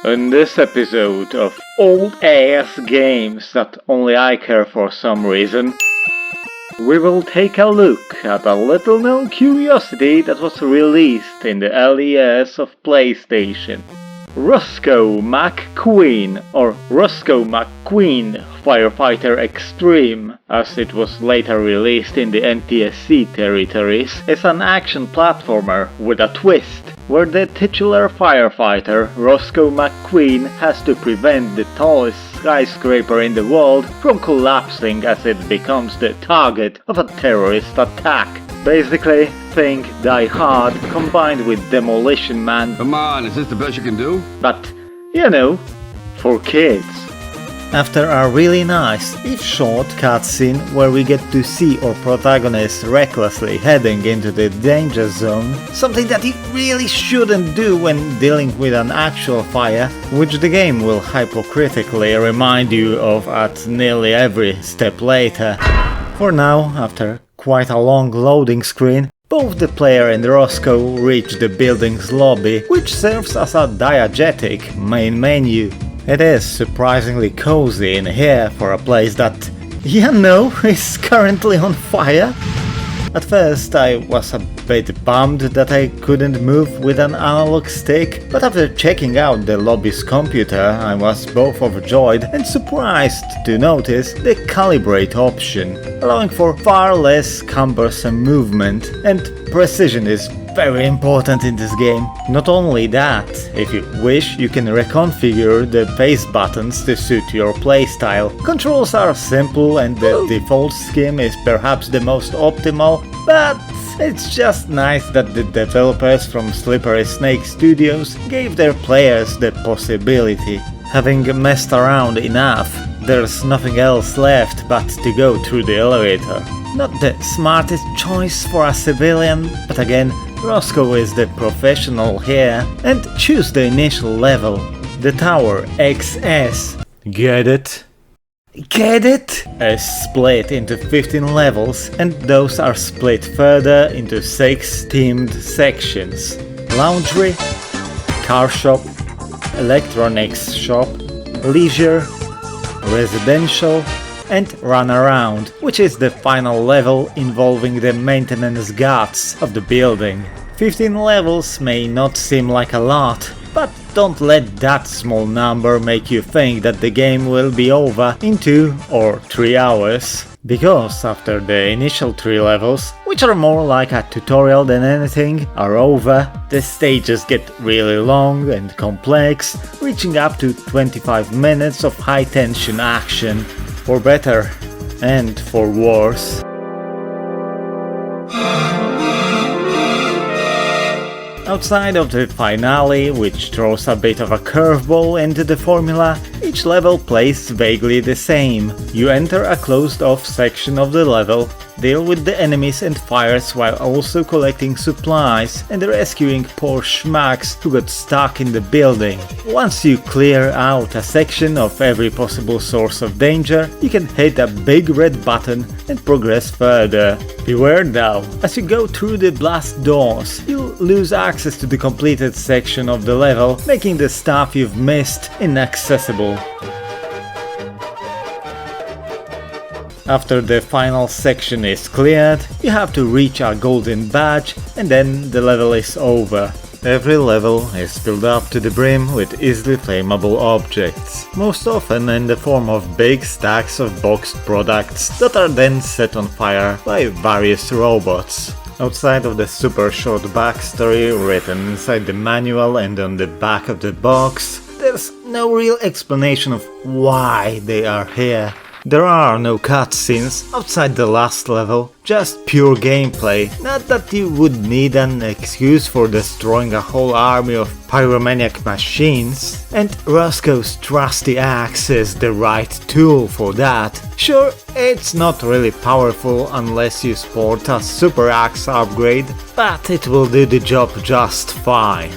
In this episode of old ass games that only I care for some reason, we will take a look at a little known curiosity that was released in the early years of PlayStation. Rosco McQueen, or Rosco McQueen Firefighter Extreme, as it was later released in the NTSC territories, is an action platformer with a twist, where the titular firefighter, Rosco McQueen, has to prevent the tallest skyscraper in the world from collapsing as it becomes the target of a terrorist attack. Basically, think Die Hard combined with Demolition Man. Come on, is this the best you can do? But, you know, for kids. After a really nice, if short, cutscene where we get to see our protagonist recklessly heading into the danger zone, something that he really shouldn't do when dealing with an actual fire, which the game will hypocritically remind you of at nearly every step later. For now, after quite a long loading screen, both the player and Rosco reach the building's lobby, which serves as a diegetic main menu. It is surprisingly cozy in here for a place that, is currently on fire. At first I was a bit bummed that I couldn't move with an analog stick, but after checking out the lobby's computer I was both overjoyed and surprised to notice the calibrate option, allowing for far less cumbersome movement, and precision is very important in this game. Not only that, if you wish you can reconfigure the face buttons to suit your playstyle. Controls are simple and the default scheme is perhaps the most optimal, but it's just nice that the developers from Slippery Snake Studios gave their players the possibility. Having messed around enough, there's nothing else left but to go through the elevator. Not the smartest choice for a civilian, but again, Rosco is the professional here, and choose the initial level, the Tower XS. Get it? Get it? Is split into 15 levels, and those are split further into 6 themed sections: Laundry, Car Shop, Electronics Shop, Leisure, Residential, and Runaround, which is the final level involving the maintenance guts of the building. 15 levels may not seem like a lot, but don't let that small number make you think that the game will be over in 2 or 3 hours. Because after the initial 3 levels, which are more like a tutorial than anything, are over, the stages get really long and complex, reaching up to 25 minutes of high-tension action. For better and for worse. Outside of the finale, which throws a bit of a curveball into the formula, each level plays vaguely the same. You enter a closed-off section of the level, deal with the enemies and fires while also collecting supplies and rescuing poor schmucks who got stuck in the building. Once you clear out a section of every possible source of danger, you can hit a big red button and progress further. Beware though, as you go through the blast doors, you'll lose access to the completed section of the level, making the stuff you've missed inaccessible. After the final section is cleared, you have to reach a golden badge and then the level is over. Every level is filled up to the brim with easily flammable objects, most often in the form of big stacks of boxed products that are then set on fire by various robots. Outside of the super short backstory written inside the manual and on the back of the box, there's no real explanation of why they are here. There are no cutscenes outside the last level, just pure gameplay, not that you would need an excuse for destroying a whole army of pyromaniac machines, and Rosco's trusty axe is the right tool for that. Sure, it's not really powerful unless you sport a super axe upgrade, but it will do the job just fine.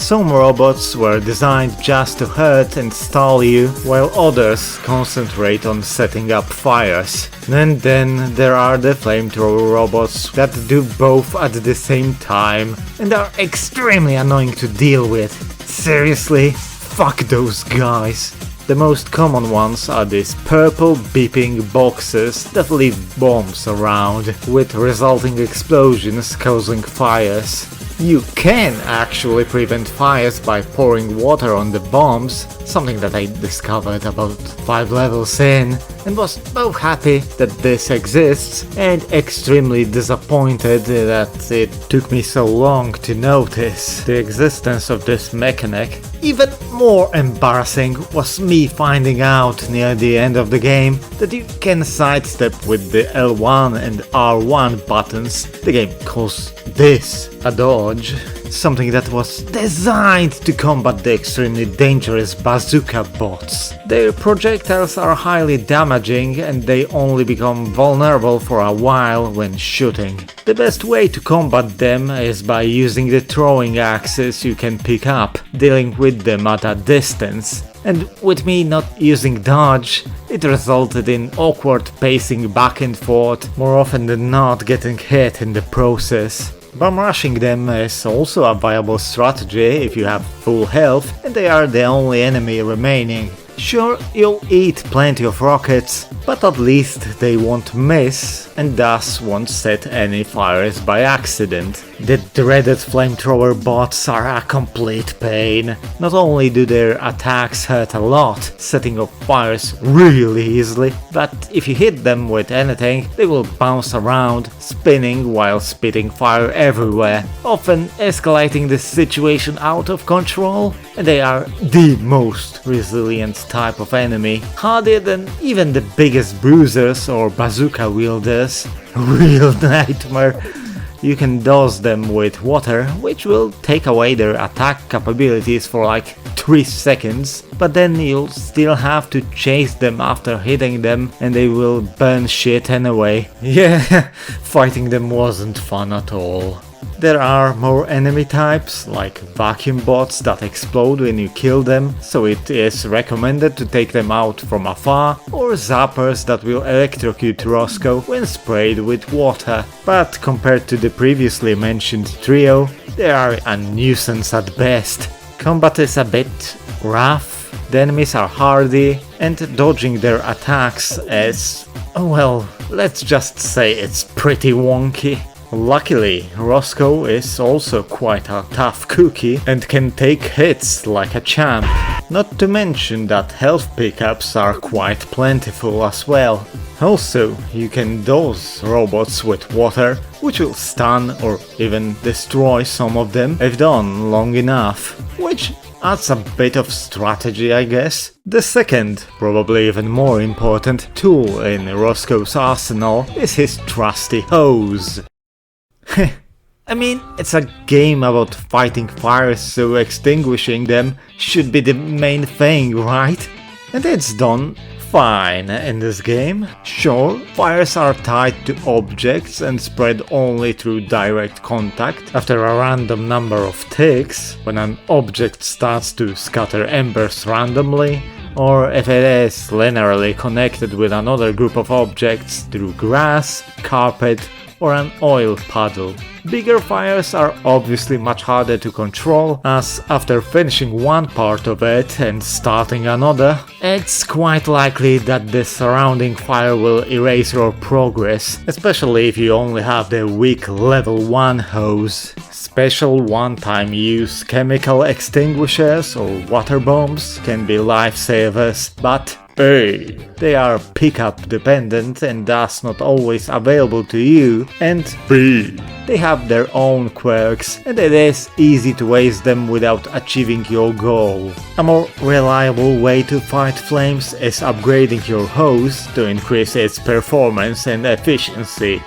Some robots were designed just to hurt and stall you, while others concentrate on setting up fires. And then there are the flamethrower robots that do both at the same time and are extremely annoying to deal with. Seriously? fuck those guys. The most common ones are these purple beeping boxes that leave bombs around, with resulting explosions causing fires. You can actually prevent fires by pouring water on the bombs, something that I discovered about 5 levels in, and was both happy that this exists and extremely disappointed that it took me so long to notice the existence of this mechanic. Even more embarrassing was me finding out near the end of the game that you can sidestep with the L1 and R1 buttons. The game calls this a dodge, something that was designed to combat the extremely dangerous bazooka bots. Their projectiles are highly damaging and they only become vulnerable for a while when shooting. The best way to combat them is by using the throwing axes you can pick up, dealing with them at a distance. And with me not using dodge, it resulted in awkward pacing back and forth, more often than not getting hit in the process. Bomb rushing them is also a viable strategy if you have full health and they are the only enemy remaining. Sure, you'll eat plenty of rockets, but at least they won't miss and thus won't set any fires by accident. The dreaded flamethrower bots are a complete pain. Not only do their attacks hurt a lot, setting off fires really easily, but if you hit them with anything, they will bounce around, spinning while spitting fire everywhere, often escalating the situation out of control. And they are the most resilient type of enemy, harder than even the biggest bruisers or bazooka wielders. Real nightmare. You can dose them with water, which will take away their attack capabilities for like 3 seconds, but then you'll still have to chase them after hitting them and they will burn shit anyway. Yeah, fighting them wasn't fun at all. There are more enemy types, like vacuum bots that explode when you kill them, so it is recommended to take them out from afar, or zappers that will electrocute Rosco when sprayed with water. But compared to the previously mentioned trio, they are a nuisance at best. Combat is a bit rough, the enemies are hardy, and dodging their attacks is, well, let's just say it's pretty wonky. Luckily, Rosco is also quite a tough cookie and can take hits like a champ. Not to mention that health pickups are quite plentiful as well. Also, you can dose robots with water, which will stun or even destroy some of them if done long enough, which adds a bit of strategy, I guess. The second, probably even more important tool in Rosco's arsenal is his trusty hose. I mean, it's a game about fighting fires, so extinguishing them should be the main thing, right? And it's done fine in this game. Sure, fires are tied to objects and spread only through direct contact after a random number of ticks, when an object starts to scatter embers randomly, or if it is linearly connected with another group of objects through grass, carpet, or an oil puddle. Bigger fires are obviously much harder to control, as after finishing one part of it and starting another, it's quite likely that the surrounding fire will erase your progress, especially if you only have the weak level 1 hose. Special one-time use chemical extinguishers or water bombs can be lifesavers, but A, they are pickup dependent and thus not always available to you, and B, they have their own quirks and it is easy to waste them without achieving your goal. A more reliable way to fight flames is upgrading your hose to increase its performance and efficiency.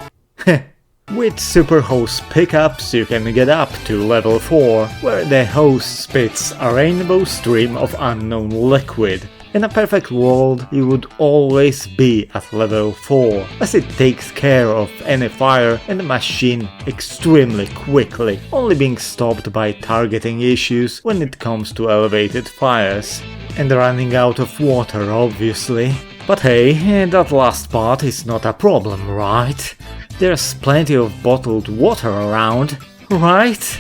With super hose pickups you can get up to level 4, where the hose spits a rainbow stream of unknown liquid. In a perfect world, you would always be at level 4, as it takes care of any fire and the machine extremely quickly, only being stopped by targeting issues when it comes to elevated fires. And running out of water, obviously. But hey, that last part is not a problem, right? There's plenty of bottled water around, right?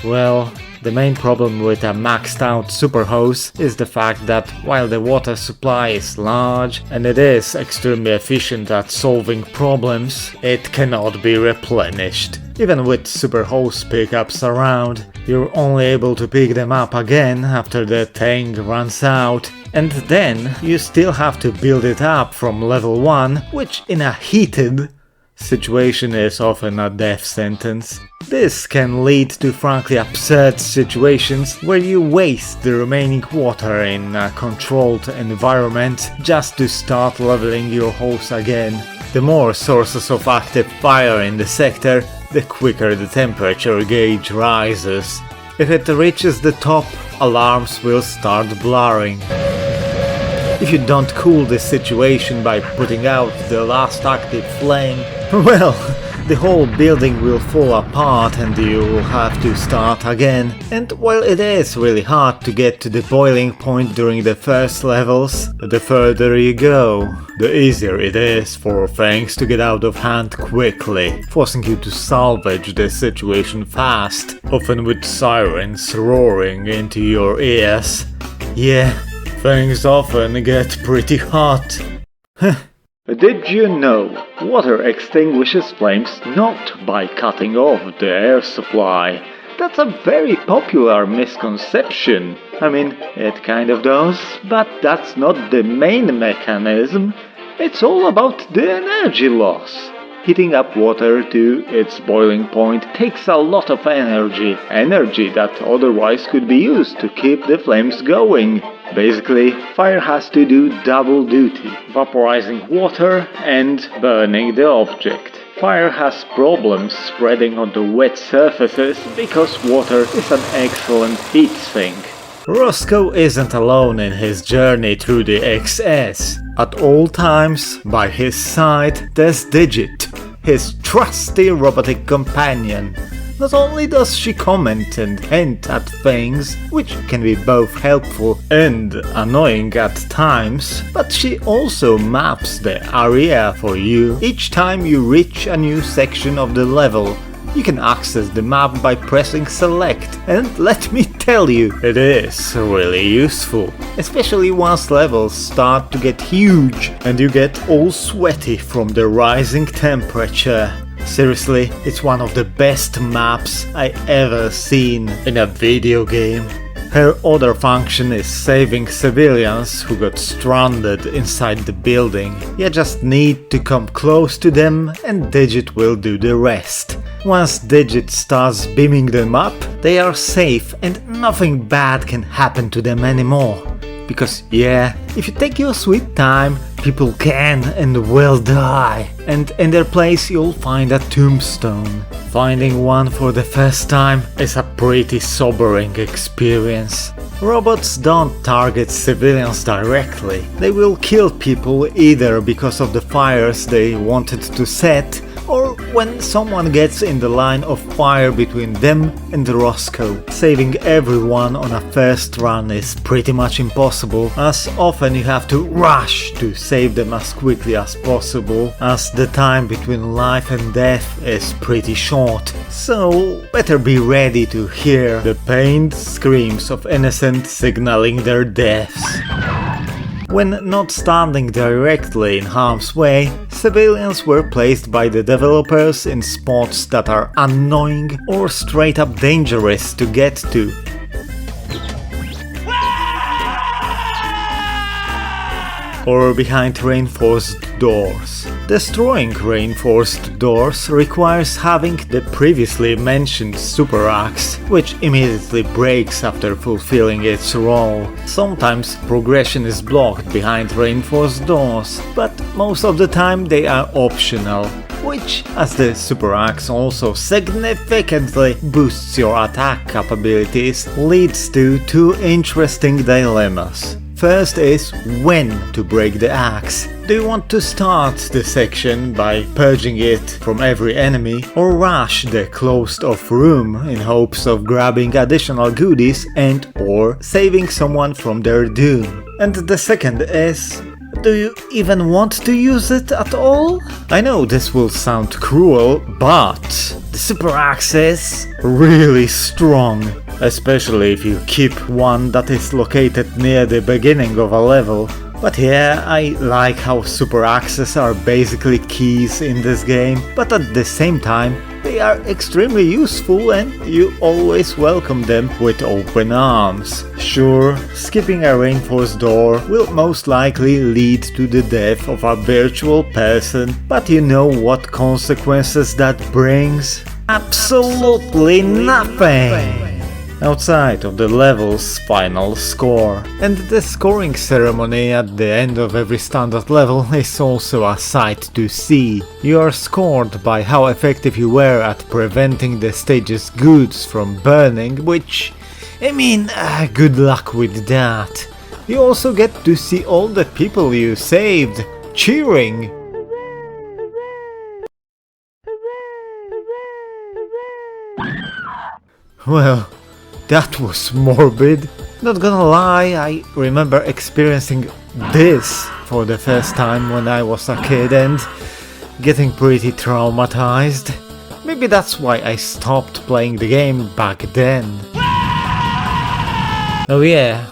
Well, The main problem with a maxed out super hose is the fact that while the water supply is large and it is extremely efficient at solving problems, it cannot be replenished. Even with super hose pickups around, you're only able to pick them up again after the tank runs out, and then you still have to build it up from level 1, which in a heated situation is often a death sentence. This can lead to frankly absurd situations where you waste the remaining water in a controlled environment just to start leveling your hose again. The more sources of active fire in the sector, the quicker the temperature gauge rises. If it reaches the top, alarms will start blaring. If you don't cool the situation by putting out the last active flame, well, the whole building will fall apart and you will have to start again. And while it is really hard to get to the boiling point during the first levels, the further you go, the easier it is for things to get out of hand quickly, forcing you to salvage the situation fast, often with sirens roaring into your ears. Yeah, things often get pretty hot. Did you know water extinguishes flames not by cutting off the air supply? That's a very popular misconception. I mean, it kind of does, but that's not the main mechanism. It's all about the energy loss. Heating up water to its boiling point takes a lot of energy that otherwise could be used to keep the flames going. Basically, fire has to do double duty, vaporizing water and burning the object. Fire has problems spreading onto wet surfaces because water is an excellent heat sink. Rosco isn't alone in his journey through the XS. At all times, by his side, there's Digit, his trusty robotic companion. Not only does she comment and hint at things, which can be both helpful and annoying at times, but she also maps the area for you each time you reach a new section of the level. You can access the map by pressing select, and let me tell you, it is really useful, especially once levels start to get huge and you get all sweaty from the rising temperature. Seriously, it's one of the best maps I ever seen in a video game. Her other function is saving civilians who got stranded inside the building. You just need to come close to them and Digit will do the rest. Once Digit starts beaming them up, they are safe and nothing bad can happen to them anymore. Because yeah, if you take your sweet time, people can and will die. And in their place you'll find a tombstone. Finding one for the first time is a pretty sobering experience. Robots don't target civilians directly. They will kill people either because of the fires they wanted to set, or when someone gets in the line of fire between them and Rosco. Saving everyone on a first run is pretty much impossible, as often you have to rush to save them as quickly as possible, as the time between life and death is pretty short. So better be ready to hear the pained screams of innocents signaling their deaths. When not standing directly in harm's way, civilians were placed by the developers in spots that are annoying or straight up dangerous to get to. Or behind reinforced doors. Destroying reinforced doors requires having the previously mentioned super axe, which immediately breaks after fulfilling its role. Sometimes progression is blocked behind reinforced doors, but most of the time they are optional, which, as the super axe also significantly boosts your attack capabilities, leads to two interesting dilemmas. First is when to break the axe. Do you want to start the section by purging it from every enemy, or rush the closed off room in hopes of grabbing additional goodies and or saving someone from their doom? And the second is, Do you even want to use it at all? I know this will sound cruel, but the super access really strong. Especially if you keep one that is located near the beginning of a level. But yeah, I like how super access are basically keys in this game, but at the same time, they are extremely useful and you always welcome them with open arms. Sure, skipping a reinforced door will most likely lead to the death of a virtual person, but you know what consequences that brings? Absolutely nothing! Outside of the level's final score. And the scoring ceremony at the end of every standard level is also a sight to see. You are scored by how effective you were at preventing the stage's goods from burning, which, I mean, good luck with that. You also get to see all the people you saved cheering. Well, that was morbid. Not gonna lie, I remember experiencing this for the first time when I was a kid and getting pretty traumatized. Maybe that's why I stopped playing the game back then. Oh yeah,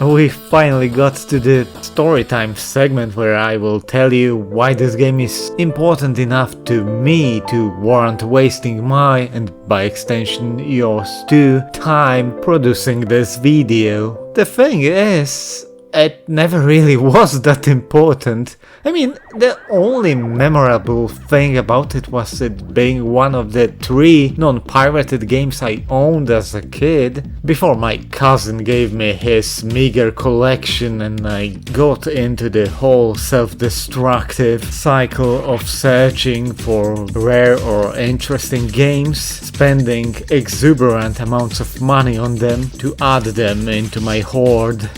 we finally got to the storytime segment where I will tell you why this game is important enough to me to warrant wasting my, and by extension yours too, time producing this video. The thing is, it never really was that important. I mean, the only memorable thing about it was it being one of the 3 non-pirated games I owned as a kid, before my cousin gave me his meager collection and I got into the whole self-destructive cycle of searching for rare or interesting games, spending exuberant amounts of money on them to add them into my hoard.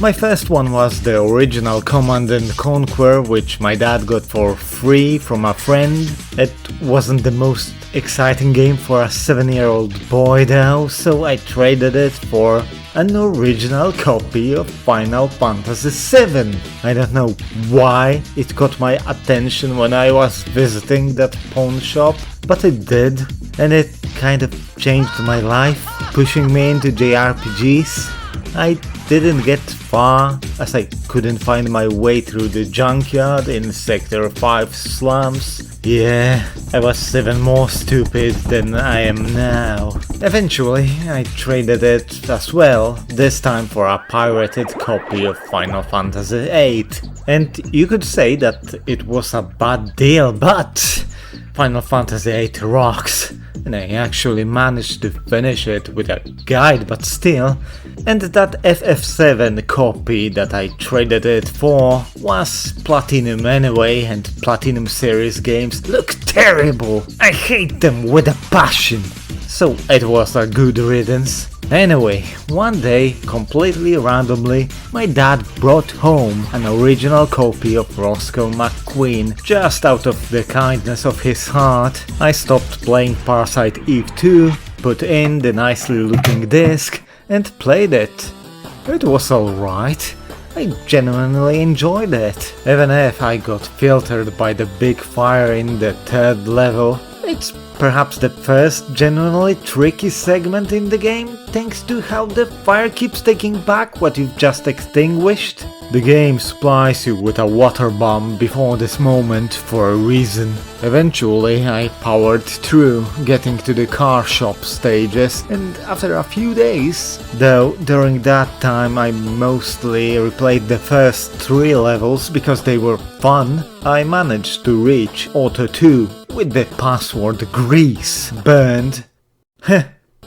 My first one was the original Command & Conquer, which my dad got for free from a friend. It wasn't the most exciting game for a 7-year-old boy though, so I traded it for an original copy of Final Fantasy VII. I don't know why it caught my attention when I was visiting that pawn shop, but it did, and it kind of changed my life, pushing me into JRPGs. I didn't get far, as I couldn't find my way through the junkyard in Sector 5 slums. Yeah, I was even more stupid than I am now. Eventually, I traded it as well, this time for a pirated copy of Final Fantasy VIII. And you could say that it was a bad deal, but Final Fantasy VIII rocks. And I actually managed to finish it with a guide, but still. And that FF7 copy that I traded it for was Platinum anyway, and Platinum series games look terrible. I hate them with a passion. So it was a good riddance. Anyway, one day, completely randomly, my dad brought home an original copy of Rosco McQueen. Just out of the kindness of his heart, I stopped playing Parasite Eve 2, put in the nicely looking disc, and played it. It was alright. I genuinely enjoyed it. Even if I got filtered by the big fire in the 3rd level, it's perhaps the first genuinely tricky segment in the game, thanks to how the fire keeps taking back what you've just extinguished. The game supplies you with a water bomb before this moment for a reason. Eventually I powered through, getting to the car shop stages, and after a few days, though during that time I mostly replayed the first 3 levels because they were fun, I managed to reach Otta 2 with the password Grease burned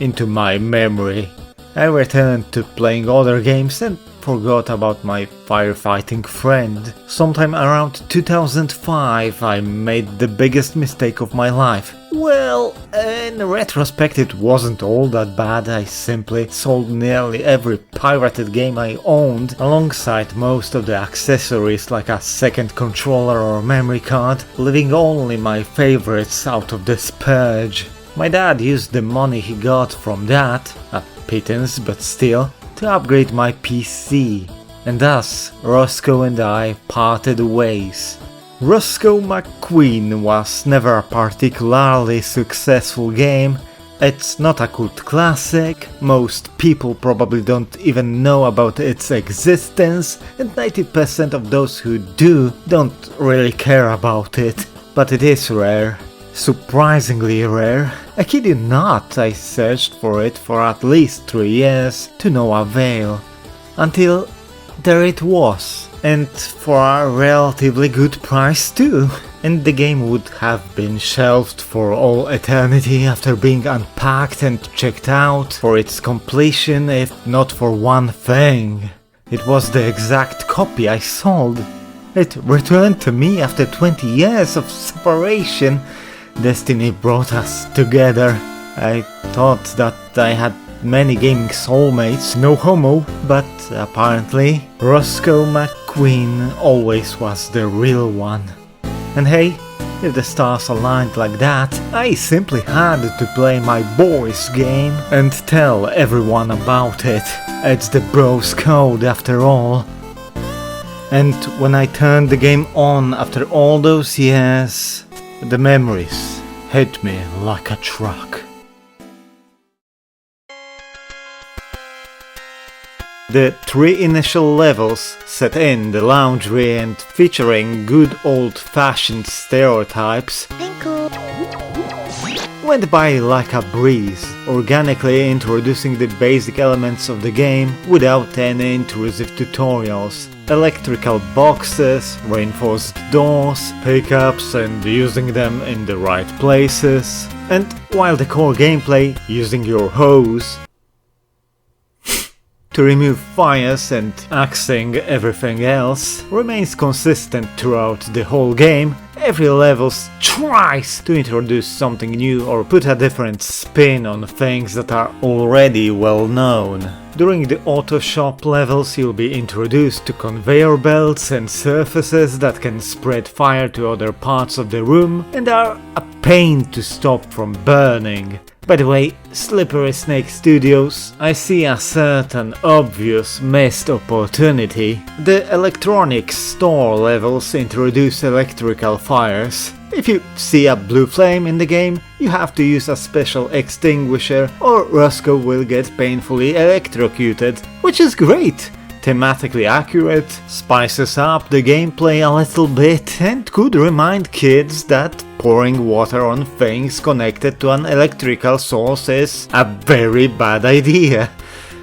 into my memory. I returned to playing other games and forgot about my firefighting friend. Sometime around 2005 I made the biggest mistake of my life. Well, in retrospect it wasn't all that bad. I simply sold nearly every pirated game I owned, alongside most of the accessories like a second controller or memory card, leaving only my favorites out of the purge. My dad used the money he got from that, a pittance but still, to upgrade my PC. and thus Rosco and I parted ways. Rosco McQueen was never a particularly successful game. It's not a cult classic, most people probably don't even know about its existence, and 90% of those who do don't really care about it. But it is rare. Surprisingly rare. I kid you not, I searched for it for at least 3 years to no avail. Until there it was. And for a relatively good price too. And the game would have been shelved for all eternity after being unpacked and checked out for its completion, if not for one thing. It was the exact copy I sold. It returned to me after 20 years of separation. Destiny brought us together. I thought that I had many gaming soulmates, no homo, but apparently Rosco McQueen always was the real one. And hey, if the stars aligned like that, I simply had to play my boys game and tell everyone about it. It's the bros code after all. And when I turned the game on after all those years, the memories hit me like a truck. The 3 initial levels, set in the laundry and featuring good old-fashioned stereotypes, went by like a breeze, organically introducing the basic elements of the game without any intrusive tutorials. Electrical boxes, reinforced doors, pickups and using them in the right places. And while the core gameplay, using your hose to remove fires and axing everything else, remains consistent throughout the whole game, every level tries to introduce something new or put a different spin on things that are already well known. During the auto shop levels you'll be introduced to conveyor belts and surfaces that can spread fire to other parts of the room and are a pain to stop from burning. By the way, Slippery Snake Studios, I see a certain obvious missed opportunity. The electronics store levels introduce electrical fires. If you see a blue flame in the game, you have to use a special extinguisher or Rosco will get painfully electrocuted, which is great! Thematically accurate, spices up the gameplay a little bit and could remind kids that pouring water on things connected to an electrical source is a very bad idea.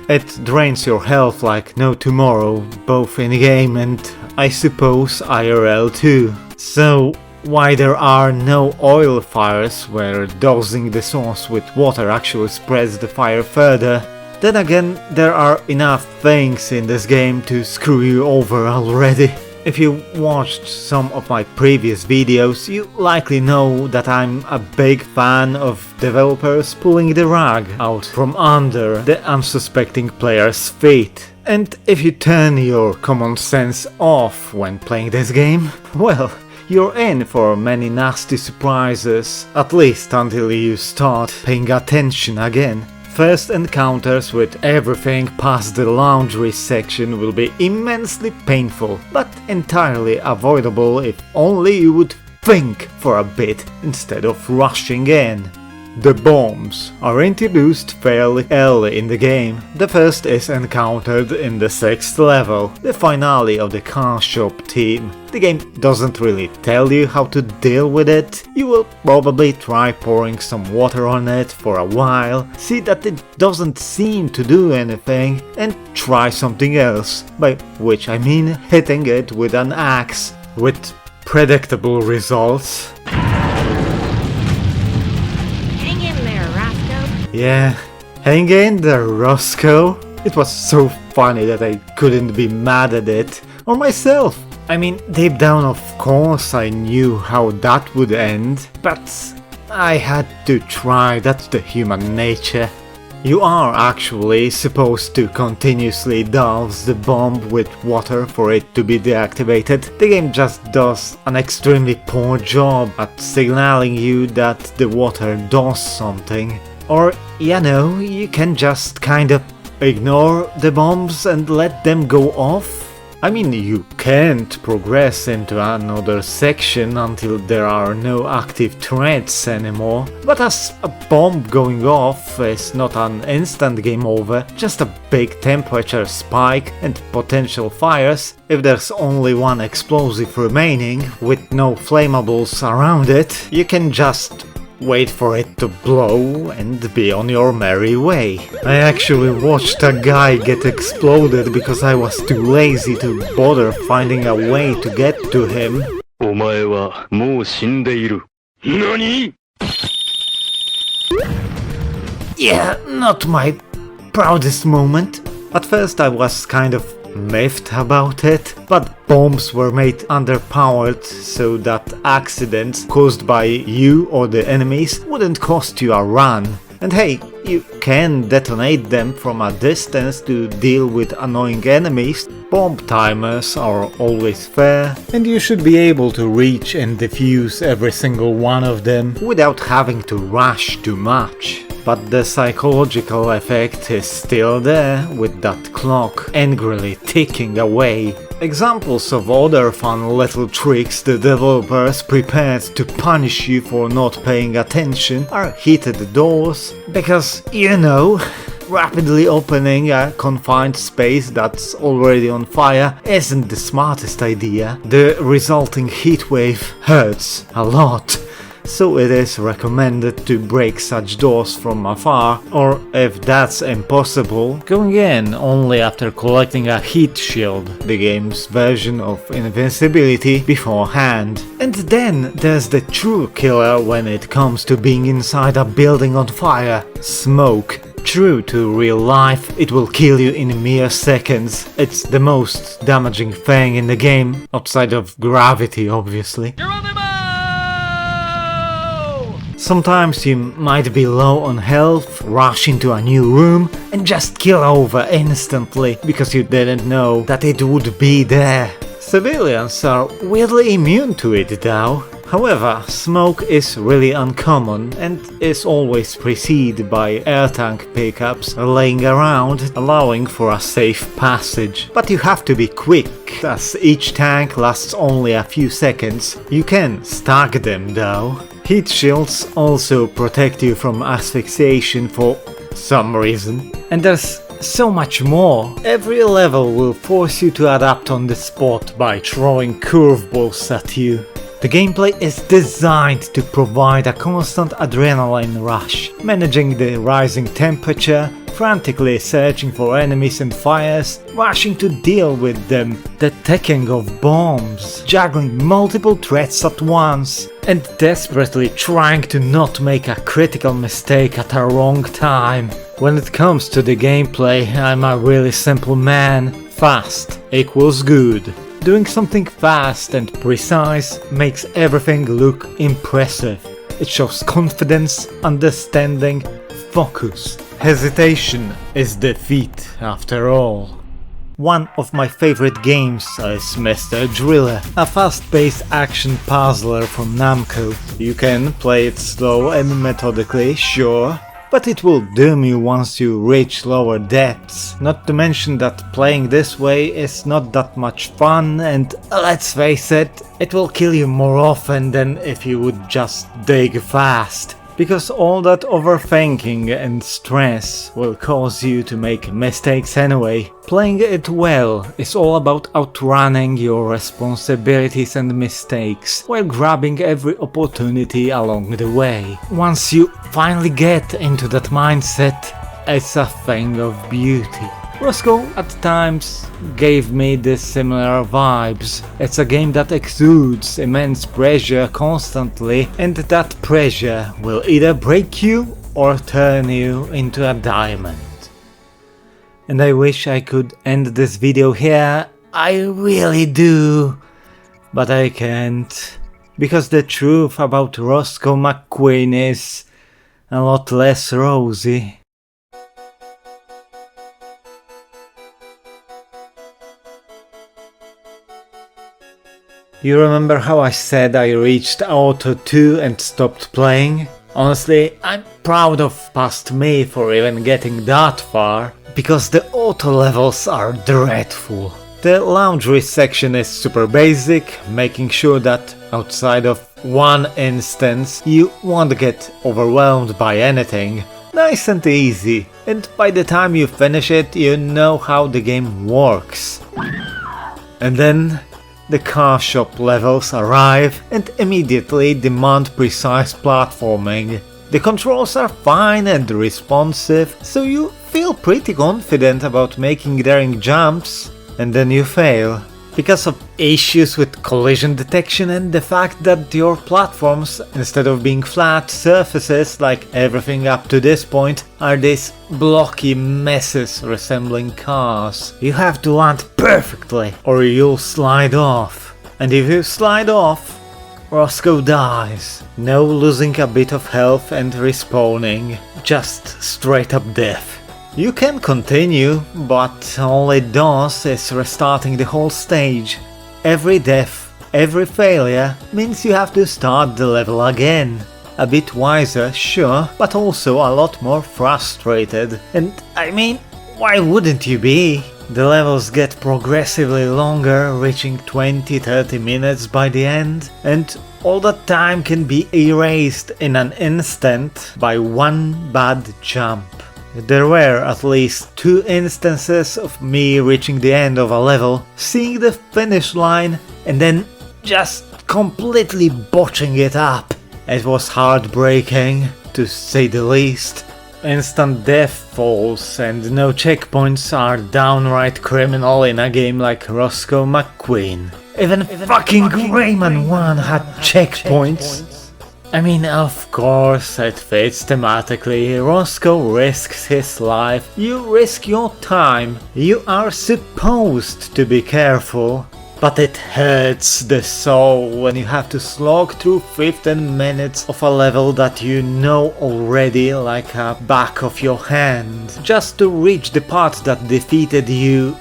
It drains your health like no tomorrow, both in game and I suppose IRL too. So why there are no oil fires where dosing the source with water actually spreads the fire further? Then again, there are enough things in this game to screw you over already. If you watched some of my previous videos, you likely know that I'm a big fan of developers pulling the rug out from under the unsuspecting player's feet. And if you turn your common sense off when playing this game, well, you're in for many nasty surprises, at least until you start paying attention again. First encounters with everything past the laundry section will be immensely painful, but entirely avoidable if only you would think for a bit instead of rushing in. The bombs are introduced fairly early in the game. The first is encountered in the 6th level, the finale of the car shop theme. The game doesn't really tell you how to deal with it. You will probably try pouring some water on it for a while, see that it doesn't seem to do anything, and try something else, by which I mean hitting it with an axe, with predictable results. Yeah, hang in there, Rosco. It was so funny that I couldn't be mad at it, or myself. I mean, deep down of course I knew how that would end, but I had to try, that's the human nature. You are actually supposed to continuously douse the bomb with water for it to be deactivated. The game just does an extremely poor job at signaling you that the water does something. Or, you know, you can just kind of ignore the bombs and let them go off. I mean, you can't progress into another section until there are no active threats anymore, but as a bomb going off is not an instant game over, just a big temperature spike and potential fires, if there's only one explosive remaining with no flammables around it, you can just wait for it to blow and be on your merry way. I actually watched a guy get exploded because I was too lazy to bother finding a way to get to him. お前はもう死んでいる。何? Yeah, not my proudest moment. At first I was kind of miffed about it, but bombs were made underpowered so that accidents caused by you or the enemies wouldn't cost you a run. And hey, you can detonate them from a distance to deal with annoying enemies. Bomb timers are always fair, and you should be able to reach and defuse every single one of them without having to rush too much. But the psychological effect is still there, with that clock angrily ticking away. Examples of other fun little tricks the developers prepared to punish you for not paying attention are heated doors, because, you know, rapidly opening a confined space that's already on fire isn't the smartest idea. The resulting heatwave hurts a lot. So it is recommended to break such doors from afar, or if that's impossible, going in only after collecting a heat shield, the game's version of invincibility, beforehand. And then there's the true killer when it comes to being inside a building on fire: smoke. True to real life, it will kill you in mere seconds. It's the most damaging thing in the game, outside of gravity obviously. Sometimes you might be low on health, rush into a new room and just kill over instantly because you didn't know that it would be there. Civilians are weirdly immune to it though. However, smoke is really uncommon and is always preceded by air tank pickups laying around, allowing for a safe passage. But you have to be quick, as each tank lasts only a few seconds. You can stack them though. Heat shields also protect you from asphyxiation for some reason. And there's so much more. Every level will force you to adapt on the spot by throwing curveballs at you. The gameplay is designed to provide a constant adrenaline rush, managing the rising temperature, frantically searching for enemies and fires, rushing to deal with them, the ticking of bombs, juggling multiple threats at once, and desperately trying to not make a critical mistake at a wrong time. When it comes to the gameplay, I'm a really simple man. Fast equals good. Doing something fast and precise makes everything look impressive. It shows confidence, understanding, focus. Hesitation is defeat after all. One of my favorite games is Mr. Driller, a fast-paced action puzzler from Namco. You can play it slow and methodically, sure, but it will doom you once you reach lower depths. Not to mention that playing this way is not that much fun, and let's face it, it will kill you more often than if you would just dig fast. Because all that overthinking and stress will cause you to make mistakes anyway. Playing it well is all about outrunning your responsibilities and mistakes, while grabbing every opportunity along the way. Once you finally get into that mindset, it's a thing of beauty. Rosco at times gave me this similar vibes. It's a game that exudes immense pressure constantly, and that pressure will either break you or turn you into a diamond. And I wish I could end this video here, I really do, but I can't, because the truth about Rosco McQueen is a lot less rosy. You remember how I said I reached Auto 2 and stopped playing? Honestly, I'm proud of past me for even getting that far, because the auto levels are dreadful. The laundry section is super basic, making sure that outside of one instance you won't get overwhelmed by anything. Nice and easy, and by the time you finish it you know how the game works. And then the car shop levels arrive and immediately demand precise platforming. The controls are fine and responsive, so you feel pretty confident about making daring jumps, and then you fail. Because of issues with collision detection and the fact that your platforms, instead of being flat surfaces like everything up to this point, are these blocky messes resembling cars. You have to land perfectly or you'll slide off. And if you slide off, Rosco dies. No losing a bit of health and respawning, just straight up death. You can continue, but all it does is restarting the whole stage. Every death, every failure means you have to start the level again. A bit wiser, sure, but also a lot more frustrated. And I mean, why wouldn't you be? The levels get progressively longer, reaching 20-30 minutes by the end, and all that time can be erased in an instant by one bad jump. There were at least 2 instances of me reaching the end of a level, seeing the finish line, and then just completely botching it up. It was heartbreaking, to say the least. Instant death falls and no checkpoints are downright criminal in a game like Rosco McQueen. Even fucking Rayman 1 had checkpoints. I mean, of course, it fits thematically. Rosco risks his life, you risk your time. You are supposed to be careful. But it hurts the soul when you have to slog through 15 minutes of a level that you know already like a back of your hand, just to reach the part that defeated you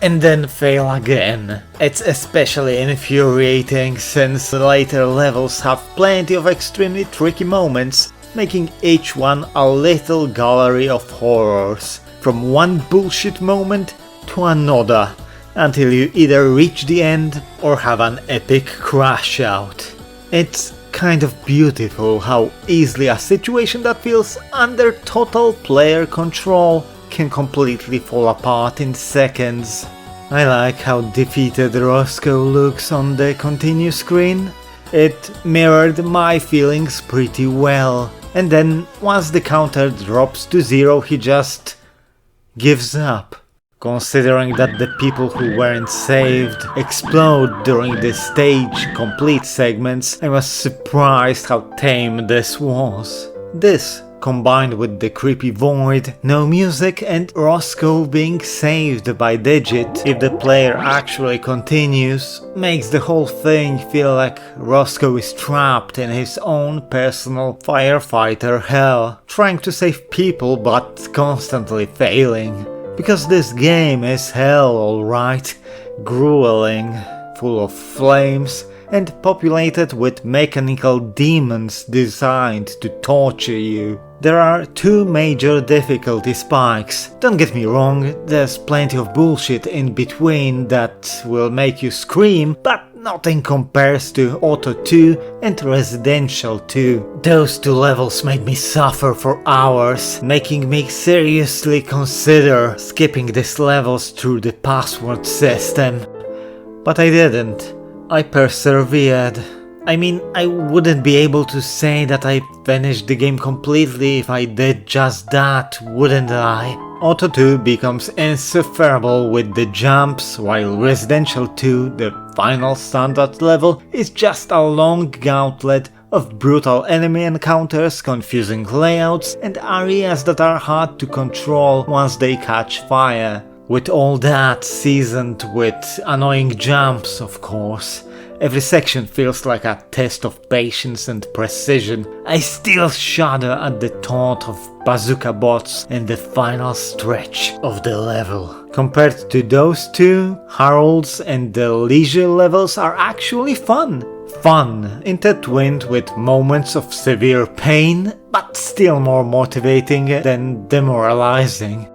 and then fail again. It's especially infuriating since the later levels have plenty of extremely tricky moments, making each one a little gallery of horrors, from one bullshit moment to another, until you either reach the end or have an epic crash out. It's kind of beautiful how easily a situation that feels under total player control can completely fall apart in seconds. I like how defeated Rosco looks on the continue screen. It mirrored my feelings pretty well, and then once the counter drops to 0 he just gives up. Considering that the people who weren't saved explode during the stage complete segments, I was surprised how tame this was. This, combined with the creepy void, no music, and Rosco being saved by Digit if the player actually continues, makes the whole thing feel like Rosco is trapped in his own personal firefighter hell, trying to save people but constantly failing. Because this game is hell, alright, grueling, full of flames, and populated with mechanical demons designed to torture you. There are 2 major difficulty spikes. Don't get me wrong, there's plenty of bullshit in between that will make you scream, but nothing compares to Auto 2 and Residential 2. Those 2 levels made me suffer for hours, making me seriously consider skipping these levels through the password system. But I didn't. I persevered. I mean, I wouldn't be able to say that I finished the game completely if I did just that, wouldn't I? Auto 2 becomes insufferable with the jumps, while Residential 2, the final standard level, is just a long gauntlet of brutal enemy encounters, confusing layouts, and areas that are hard to control once they catch fire. With all that seasoned with annoying jumps, of course. Every section feels like a test of patience and precision. I still shudder at the thought of bazooka bots in the final stretch of the level. Compared to those 2, Harold's and the leisure levels are actually fun. Fun, intertwined with moments of severe pain, but still more motivating than demoralizing.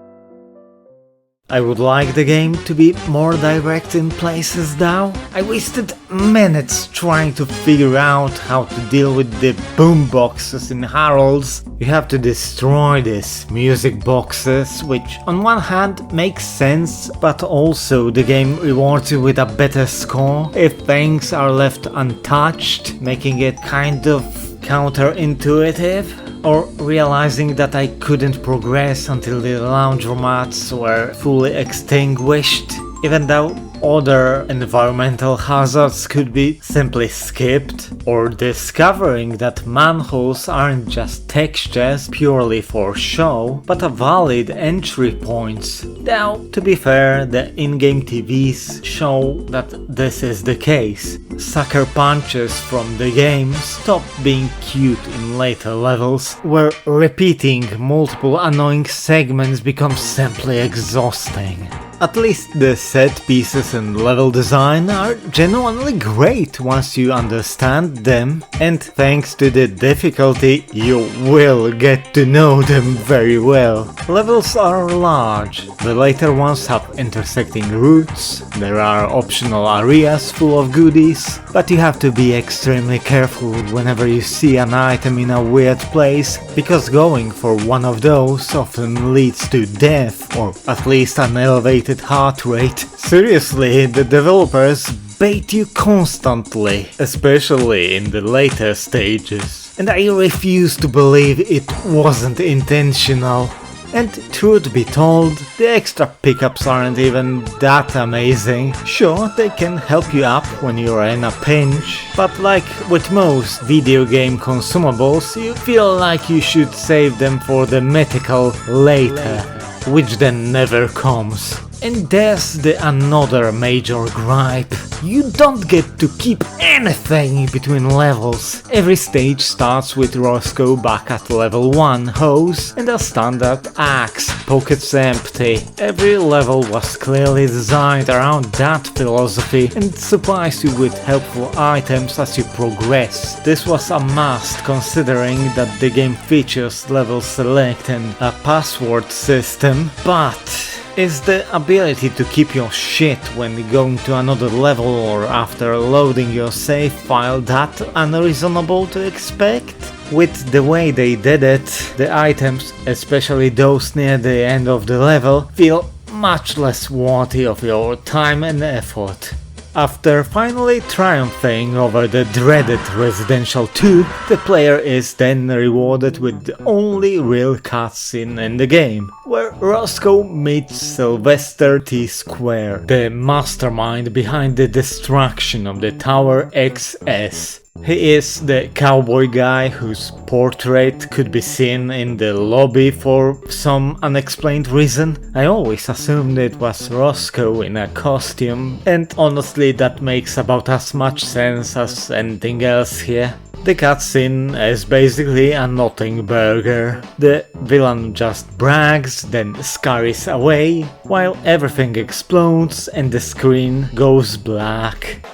I would like the game to be more direct in places though. I wasted minutes trying to figure out how to deal with the boomboxes in Harold's. You have to destroy these music boxes, which on one hand makes sense, but also the game rewards you with a better score if things are left untouched, making it kind of counterintuitive. Or realizing that I couldn't progress until the laundromats were fully extinguished, even though other environmental hazards could be simply skipped, or discovering that manholes aren't just textures purely for show, but a valid entry points. Now, to be fair, the in-game TVs show that this is the case. Sucker punches from the game stop being cute in later levels, where repeating multiple annoying segments becomes simply exhausting. At least the set pieces and level design are genuinely great once you understand them, and thanks to the difficulty you will get to know them very well. Levels are large, the later ones have intersecting routes, there are optional areas full of goodies, but you have to be extremely careful whenever you see an item in a weird place, because going for one of those often leads to death, or at least an elevated heart rate. Seriously, the developers bait you constantly, especially in the later stages. And I refuse to believe it wasn't intentional. And truth be told, the extra pickups aren't even that amazing. Sure, they can help you up when you're in a pinch, but like with most video game consumables, you feel like you should save them for the mythical later, which then never comes. And there's another major gripe. You don't get to keep anything between levels. Every stage starts with Rosco back at level 1 hose and a standard axe, pockets empty. Every level was clearly designed around that philosophy and supplies you with helpful items as you progress. This was a must considering that the game features level select and a password system, but is the ability to keep your shit when going to another level or after loading your save file that unreasonable to expect? With the way they did it, the items, especially those near the end of the level, feel much less worthy of your time and effort. After finally triumphing over the dreaded Residential 2, the player is then rewarded with the only real cutscene in the game, where Rosco meets Sylvester T. Square, the mastermind behind the destruction of the Tower XS. He is the cowboy guy whose portrait could be seen in the lobby for some unexplained reason. I always assumed it was Rosco in a costume, and honestly that makes about as much sense as anything else here. The cutscene is basically a nothing burger. The villain just brags, then scurries away, while everything explodes and the screen goes black.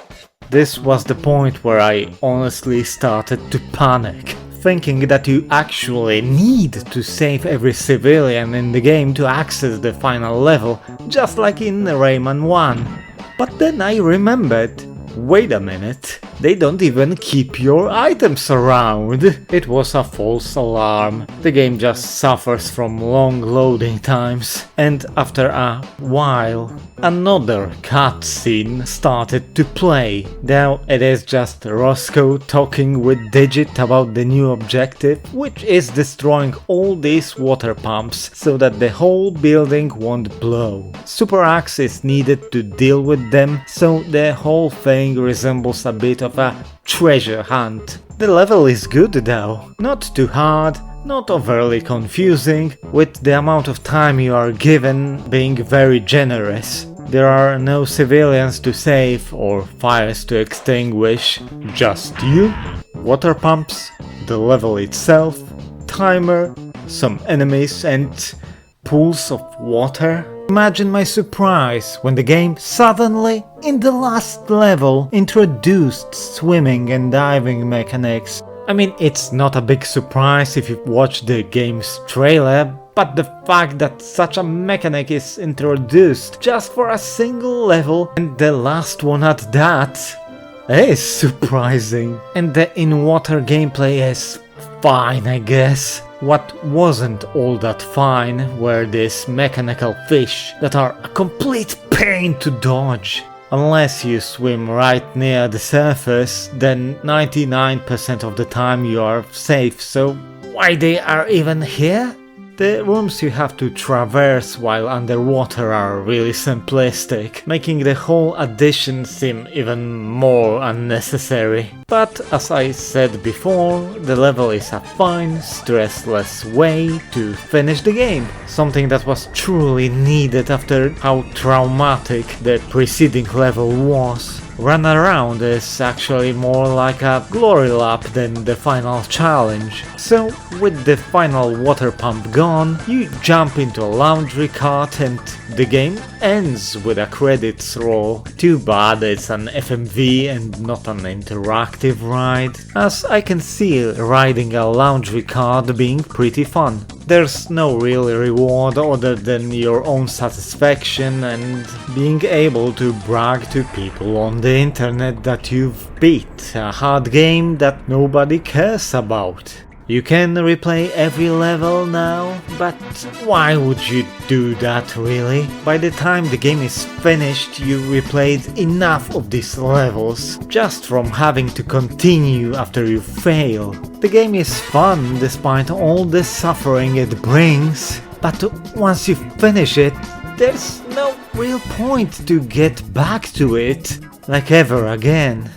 This was the point where I honestly started to panic, thinking that you actually need to save every civilian in the game to access the final level, just like in Rayman 1. But then I remembered, wait a minute, they don't even keep your items around. It was a false alarm. The game just suffers from long loading times, and after a while, another cutscene started to play. Now it is just Rosco talking with Digit about the new objective, which is destroying all these water pumps so that the whole building won't blow. Super Axe is needed to deal with them, so the whole thing resembles a bit of a treasure hunt. The level is good though, not too hard, not overly confusing, with the amount of time you are given being very generous. There are no civilians to save or fires to extinguish, just you, water pumps, the level itself, timer, some enemies and pools of water. Imagine my surprise when the game suddenly, in the last level, introduced swimming and diving mechanics. I mean, it's not a big surprise if you watch the game's trailer, but the fact that such a mechanic is introduced just for a single level, and the last one at that, is surprising. And the in-water gameplay is fine, I guess. What wasn't all that fine were these mechanical fish that are a complete pain to dodge. Unless you swim right near the surface, then 99% of the time you are safe, so why they are even here? The rooms you have to traverse while underwater are really simplistic, making the whole addition seem even more unnecessary. But as I said before, the level is a fine, stressless way to finish the game, something that was truly needed after how traumatic the preceding level was. Runaround is actually more like a glory lap than the final challenge. So, with the final water pump gone, you jump into a laundry cart and the game ends with a credits roll. Too bad it's an FMV and not an interactive ride, as I can see riding a laundry cart being pretty fun. There's no real reward other than your own satisfaction and being able to brag to people on the internet that you've beat a hard game that nobody cares about. You can replay every level now, but why would you do that really? By the time the game is finished, you replayed enough of these levels, just from having to continue after you fail. The game is fun despite all the suffering it brings, but once you finish it, there's no real point to get back to it, like ever again.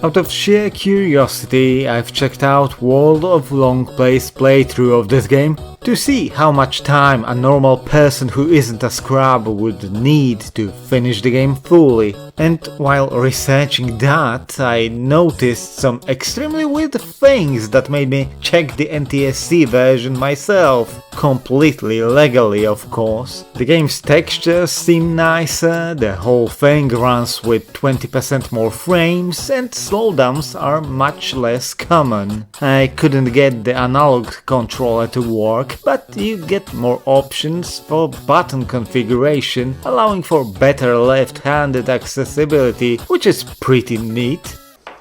Out of sheer curiosity, I've checked out World of Long Play's playthrough of this game to see how much time a normal person who isn't a scrub would need to finish the game fully. And while researching that, I noticed some extremely weird things that made me check the NTSC version myself. Completely legally, of course. The game's textures seem nicer, the whole thing runs with 20% more frames, and slowdowns are much less common. I couldn't get the analog controller to work, but you get more options for button configuration, allowing for better left-handed accessibility, which is pretty neat.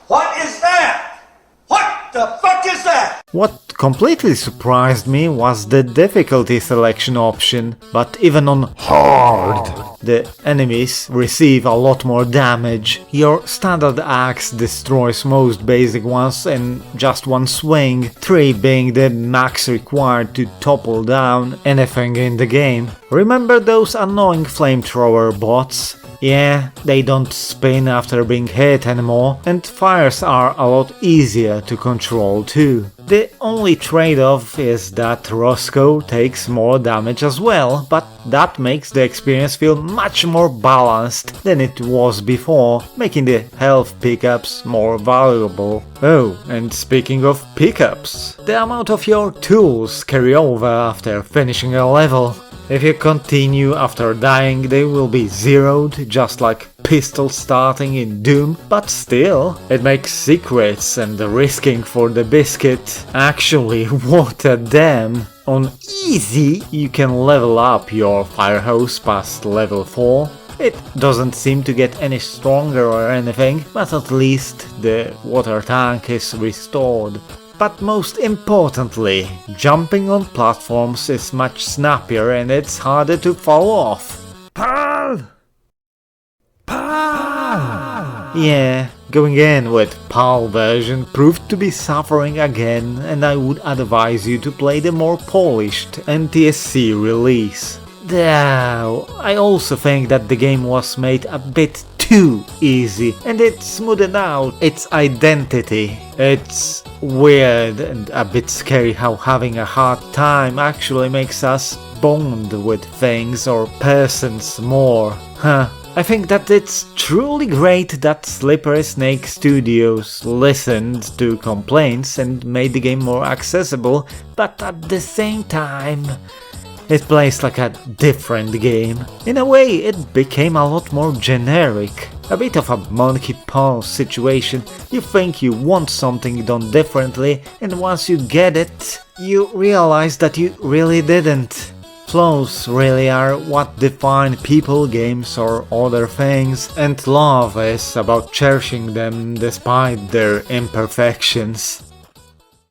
What is that? What the fuck is that? What completely surprised me was the difficulty selection option, but even on hard, the enemies receive a lot more damage. Your standard axe destroys most basic ones in just one swing, 3 being the max required to topple down anything in the game. Remember those annoying flamethrower bots? Yeah, they don't spin after being hit anymore, and fires are a lot easier to control too. The only trade-off is that Rosco takes more damage as well, but that makes the experience feel much more balanced than it was before, making the health pickups more valuable. Oh, and speaking of pickups, the amount of your tools carry over after finishing a level. If you continue after dying, they will be zeroed, just like pistol starting in Doom, but still, it makes secrets and risking for the biscuit actually worth a damn. On easy, you can level up your fire hose past level 4. It doesn't seem to get any stronger or anything, but at least the water tank is restored. But most importantly, jumping on platforms is much snappier and it's harder to fall off. Pal! Pal! Yeah, going in with PAL version proved to be suffering again, and I would advise you to play the more polished NTSC release. Though, I also think that the game was made a bit too easy, and it smoothed out its identity. It's weird and a bit scary how having a hard time actually makes us bond with things or persons more. I think that it's truly great that Slippery Snake Studios listened to complaints and made the game more accessible, but at the same time, it plays like a different game. In a way, it became a lot more generic. A bit of a monkey paw situation. You think you want something done differently, and once you get it, you realize that you really didn't. Flaws really are what define people, games or other things, and love is about cherishing them despite their imperfections.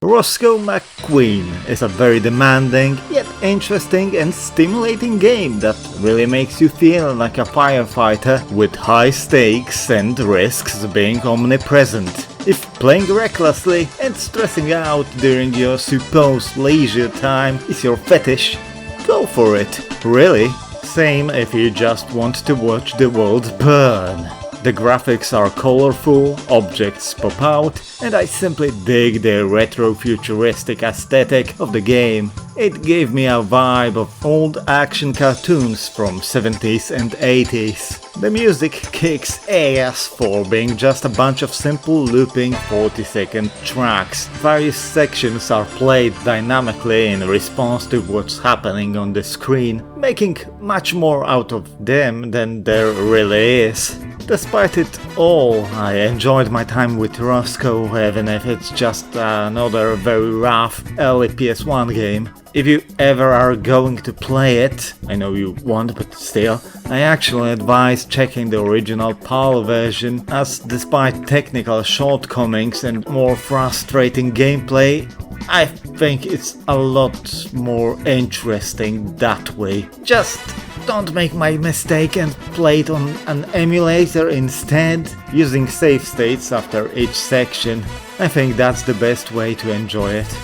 Rosco McQueen is a very demanding, yet interesting and stimulating game that really makes you feel like a firefighter with high stakes and risks being omnipresent. If playing recklessly and stressing out during your supposed leisure time is your fetish, go for it, really. Same if you just want to watch the world burn. The graphics are colorful, objects pop out, and I simply dig the retro-futuristic aesthetic of the game. It gave me a vibe of old action cartoons from 70s and 80s. The music kicks ass for being just a bunch of simple looping 40-second tracks. Various sections are played dynamically in response to what's happening on the screen, making much more out of them than there really is. Despite it all, I enjoyed my time with Rosco, even if it's just another very rough early PS1 game. If you ever are going to play it, I know you won't, but still, I actually advise checking the original PAL version, as despite technical shortcomings and more frustrating gameplay, I think it's a lot more interesting that way. Just don't make my mistake and play it on an emulator instead, using save states after each section. I think that's the best way to enjoy it.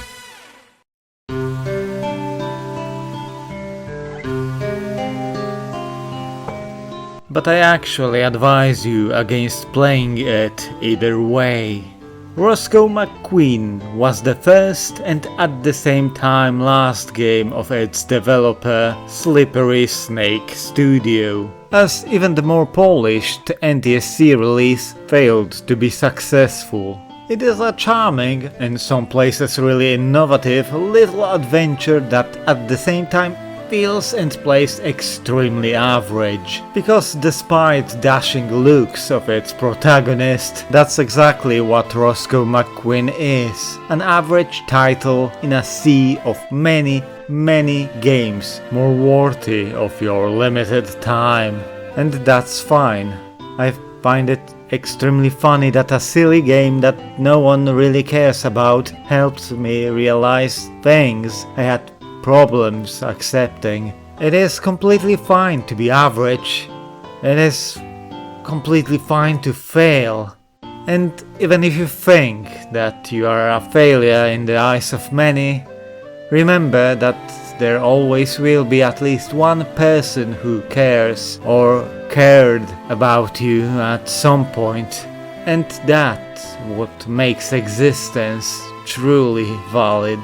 But I actually advise you against playing it either way. Rosco McQueen was the first and at the same time last game of its developer Slippery Snake Studio, as even the more polished NTSC release failed to be successful. It is a charming, in some places really innovative, little adventure that at the same time feels and plays extremely average, because despite dashing looks of its protagonist, that's exactly what Rosco McQueen is. An average title in a sea of many games more worthy of your limited time. And that's fine. I find it extremely funny that a silly game that no one really cares about helped me realize things I had problems accepting. It is completely fine to be average. It is completely fine to fail. And even if you think that you are a failure in the eyes of many, remember that there always will be at least one person who cares or cared about you at some point. And that's what makes existence truly valid.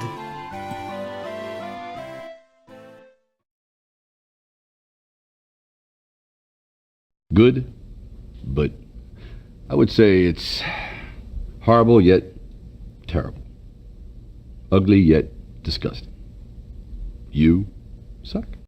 Good, but I would say it's horrible yet terrible. Ugly yet disgusting. You suck.